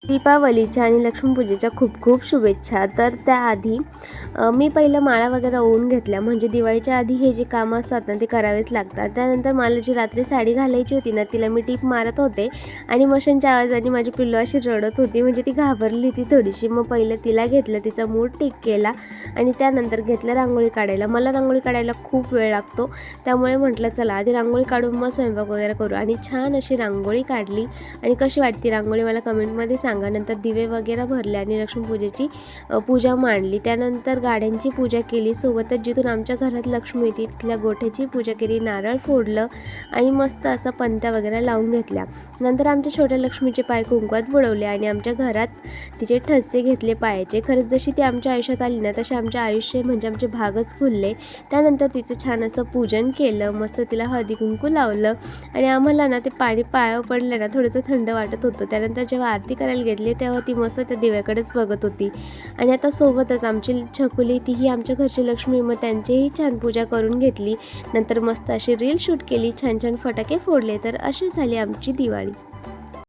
दीपावलीच्या आणि लक्ष्मीपूजेच्या खूप खूप शुभेच्छा. तर त्याआधी मी पहिलं माळा वगैरे ओवून घेतल्या, म्हणजे दिवाळीच्या आधी हे जे कामं असतात ना ते करावेच लागतात. त्यानंतर मला जी रात्री साडी घालायची होती ना, तिला मी टीप मारत होते आणि मशीनच्या आवाजाने माझी पिल्लू अशी रडत होती, म्हणजे ती घाबरली होती थोडीशी. मग पहिलं तिला घेतलं, तिचा मूड ठीक केला आणि त्यानंतर घेतलं रांगोळी काढायला. मला रांगोळी काढायला खूप वेळ लागतो, त्यामुळे म्हटलं चला आधी रांगोळी काढून मग स्वयंपाक वगैरे करू. आणि छान अशी रांगोळी काढली. आणि कशी वाटते रांगोळी मला कमेंटमध्ये सांगा. नंतर दिवे वगैरे भरले आणि लक्ष्मीपूजेची पूजा मांडली. त्यानंतर गाड्यांची पूजा केली, सोबतच जिथून आमच्या घरात लक्ष्मी येते तिथल्या गोठ्याची पूजा केली, नारळ फोडलं आणि मस्त असं पंत्या वगैरे लावून घेतल्या. नंतर आमच्या छोट्या लक्ष्मीचे पाय कुंकवात बुडवले आणि आमच्या घरात तिचे ठसे घेतले पायाचे. खरंच जशी ती आमच्या आयुष्यात आली ना, तसे आमच्या आयुष्य म्हणजे आमचे भागच खुलले. त्यानंतर तिचं छान असं पूजन केलं, मस्त तिला हळदी कुंकू लावलं आणि आम्हाला ना ते पाणी पायावर पडलं ना थोडंसं थंड वाटत होतं. त्यानंतर जेव्हा आरती करायला घेतली तेव्हा ती मस्त त्या दिव्याकडेच बघत होती. आणि आता सोबतच आमची छकुली तीही आमच्या घरची लक्ष्मी, मग त्यांचीही छान पूजा करून घेतली. नंतर मस्त अशी रील शूट केली, छान छान फटाके फोडले. तर अशी झाली आमची दिवाळी.